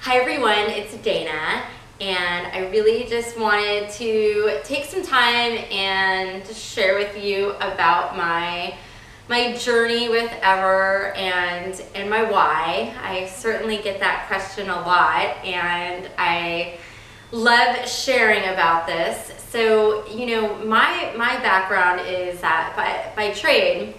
Hi everyone, it's Dana, and I really just wanted to take some time and just share with you about my journey with Ever and my why. I certainly get that question a lot, and I love sharing about this. So, you know, my background is that by trade,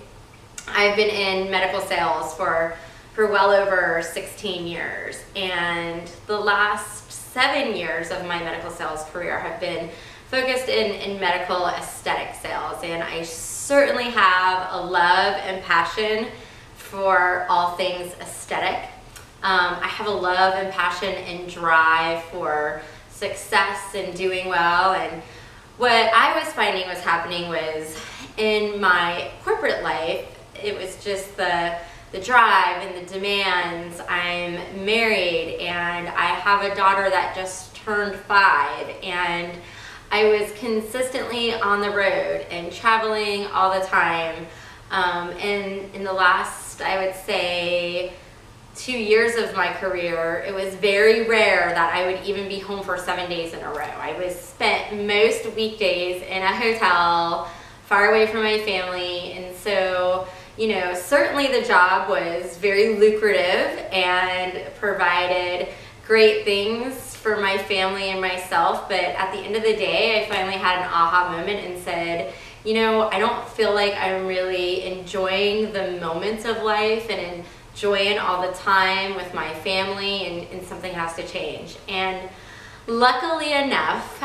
I've been in medical sales for well over 16 years, and the last 7 years of my medical sales career have been focused in medical aesthetic sales, and I certainly have a love and passion for all things aesthetic. I have a love and passion and drive for success and doing well, and what I was finding was happening was in my corporate life, it was just the drive and the demands. I'm married and I have a daughter that just turned 5, and I was consistently on the road and traveling all the time. And in the last, I would say, 2 years of my career, it was very rare that I would even be home for 7 days in a row. I was spent most weekdays in a hotel far away from my family, and so, you know, certainly the job was very lucrative and provided great things for my family and myself, but at the end of the day, I finally had an aha moment and said, you know, I don't feel like I'm really enjoying the moments of life and enjoying all the time with my family, and something has to change. And luckily enough,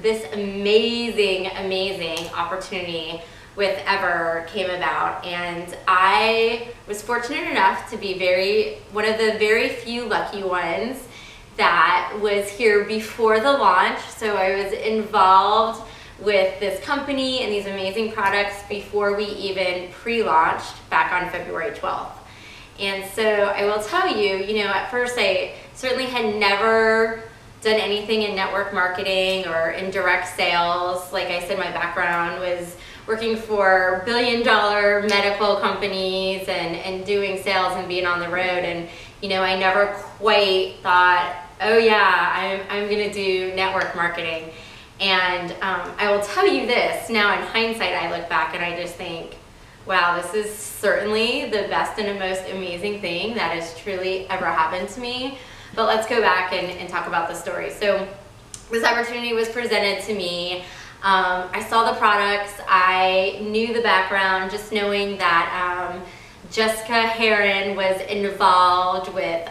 this amazing opportunity with Ever came about, and I was fortunate enough to be one of the very few lucky ones that was here before the launch. So I was involved with this company and these amazing products before we even pre-launched back on February 12th. And so I will tell you, you know, at first I certainly had never done anything in network marketing or in direct sales. Like I said, my background was working for billion-dollar medical companies and doing sales and being on the road. And, you know, I never quite thought, oh yeah, I'm gonna do network marketing. And I will tell you this, now in hindsight, I look back and I just think, wow, this is certainly the best and the most amazing thing that has truly ever happened to me. But let's go back and talk about the story. So this opportunity was presented to me. I saw the products, I knew the background, just knowing that Jessica Heron was involved with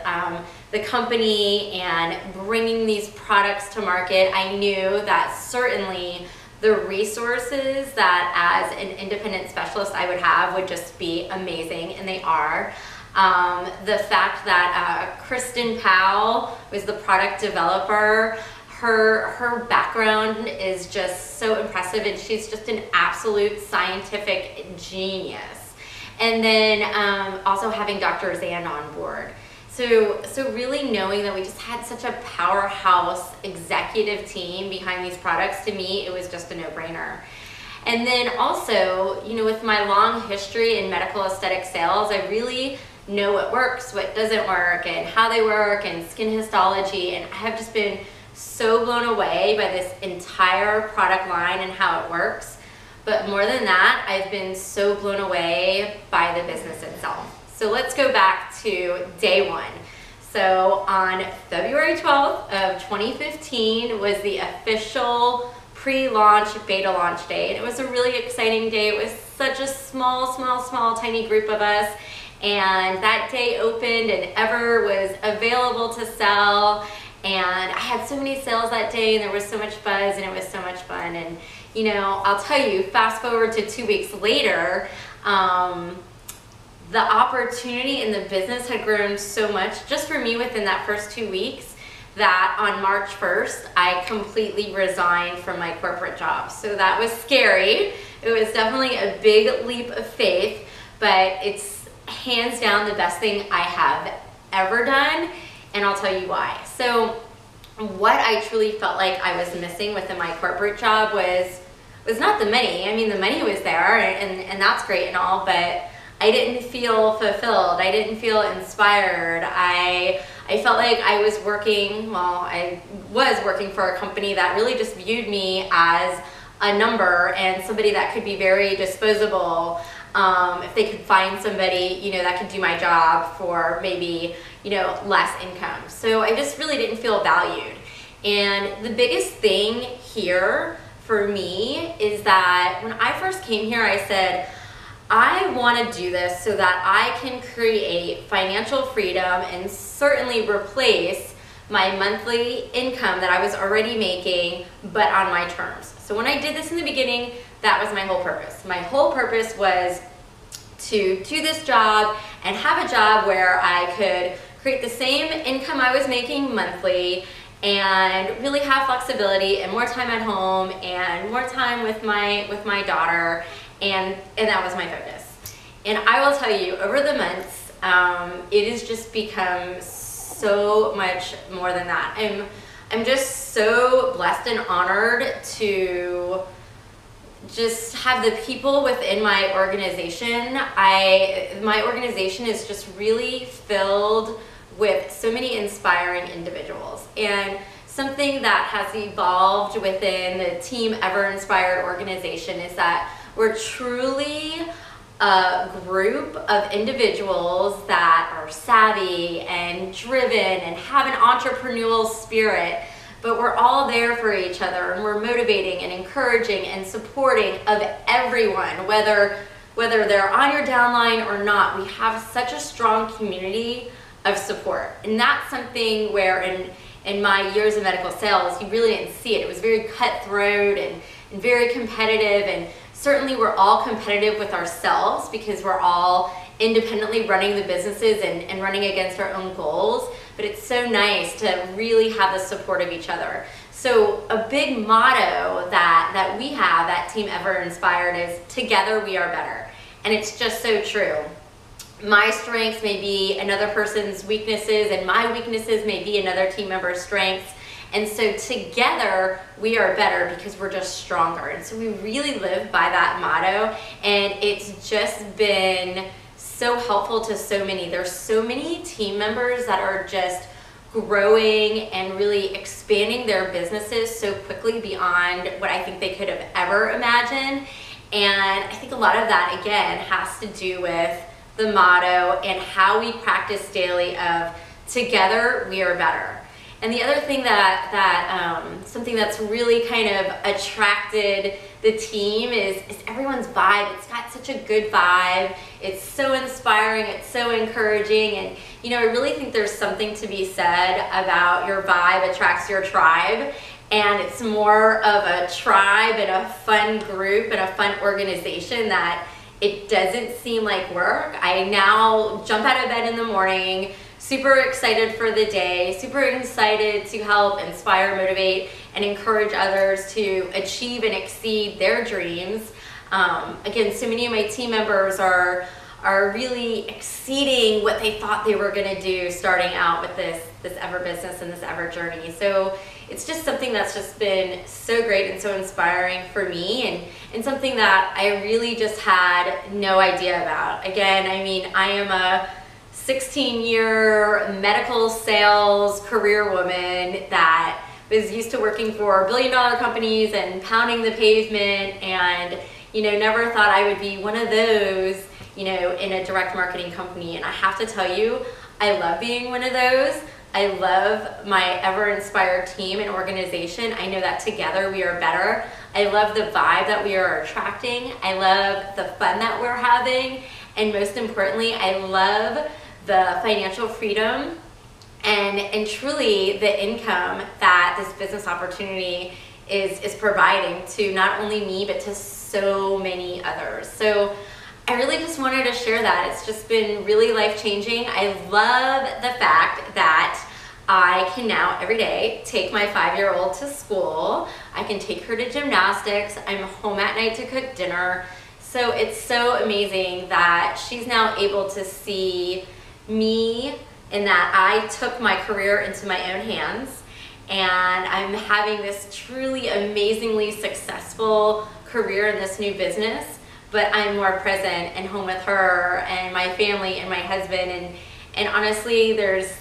the company and bringing these products to market. I knew that certainly the resources that as an independent specialist I would have would just be amazing, and they are. The fact that Kristen Powell was the product developer, her background is just so impressive, and she's just an absolute scientific genius. And then also having Dr. Zand on board. So really knowing that we just had such a powerhouse executive team behind these products, to me, it was just a no-brainer. And then also, you know, with my long history in medical aesthetic sales, I really know what works, what doesn't work, and how they work, and skin histology, and I have just been so blown away by this entire product line and how it works. But more than that, I've been so blown away by the business itself. So let's go back to day one. So on February 12th of 2015 was the official pre-launch beta launch day. And it was a really exciting day. It was such a small, tiny group of us. And that day opened and Ever was available to sell. And I had so many sales that day, and there was so much buzz, and it was so much fun. And, you know, I'll tell you, fast forward to 2 weeks later, the opportunity in the business had grown so much just for me within that first 2 weeks that on March 1st, I completely resigned from my corporate job. So that was scary. It was definitely a big leap of faith, but it's hands down the best thing I have ever done, and I'll tell you why. So what I truly felt like I was missing within my corporate job was not the money. I mean, the money was there, and that's great and all, but I didn't feel fulfilled. I didn't feel inspired. I I felt like I was working for a company that really just viewed me as a number and somebody that could be very disposable. If they could find somebody, you know, that could do my job for maybe, you know, less income. So I just really didn't feel valued. And the biggest thing here for me is that when I first came here, I said, I want to do this so that I can create financial freedom and certainly replace my monthly income that I was already making, but on my terms. So when I did this in the beginning, that was my whole purpose. My whole purpose was to do this job and have a job where I could create the same income I was making monthly and really have flexibility and more time at home and more time with my daughter, and that was my focus. And I will tell you, over the months, it has just become so much more than that. I'm just so blessed and honored to just have the people within my organization. My organization is just really filled with so many inspiring individuals, and something that has evolved within the Team Ever Inspired organization is that we're truly a group of individuals that are savvy and driven and have an entrepreneurial spirit, but we're all there for each other, and we're motivating and encouraging and supporting of everyone, whether they're on your downline or not. We have such a strong community of support, and that's something where in my years of medical sales, you really didn't see it. It was very cutthroat and very competitive, and certainly we're all competitive with ourselves because we're all independently running the businesses and running against our own goals, but it's so nice to really have the support of each other. So a big motto that we have at Team Ever Inspired is, together we are better. And it's just so true. My strengths may be another person's weaknesses, and my weaknesses may be another team member's strengths. And so together we are better because we're just stronger. And so we really live by that motto, and it's just been so helpful to so many. There's so many team members that are just growing and really expanding their businesses so quickly beyond what I think they could have ever imagined. And I think a lot of that, again, has to do with the motto and how we practice daily of together we are better. And the other thing something that's really kind of attracted the team is everyone's vibe. It's got such a good vibe. It's so inspiring. It's so encouraging. And, you know, I really think there's something to be said about your vibe attracts your tribe. And it's more of a tribe and a fun group and a fun organization that it doesn't seem like work. I now jump out of bed in the morning, super excited for the day, super excited to help inspire, motivate, and encourage others to achieve and exceed their dreams. Again, so many of my team members are really exceeding what they thought they were gonna do starting out with this Ever business and this Ever journey. So it's just something that's just been so great and so inspiring for me, and something that I really just had no idea about. Again, I mean, I am a 16-year medical sales career woman that was used to working for billion-dollar companies and pounding the pavement, and, you know, never thought I would be one of those, you know, in a direct marketing company. And I have to tell you, I love being one of those. I love my Ever Inspired team and organization. I know that together we are better. I love the vibe that we are attracting. I love the fun that we're having. And most importantly, I love the financial freedom and truly the income that this business opportunity is providing to not only me, but to so many others. So I really just wanted to share that. It's just been really life-changing. I love the fact that I can now every day take my 5-year-old to school. I can take her to gymnastics. I'm home at night to cook dinner. So it's so amazing that she's now able to see me, in that I took my career into my own hands, and I'm having this truly amazingly successful career in this new business, but I'm more present and home with her and my family and my husband, and honestly, there's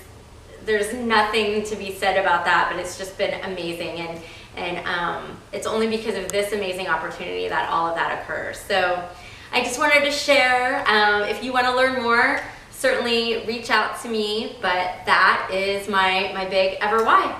there's nothing to be said about that, but it's just been amazing, and it's only because of this amazing opportunity that all of that occurs. So I just wanted to share. If you want to learn more, certainly reach out to me, but that is my big ever why.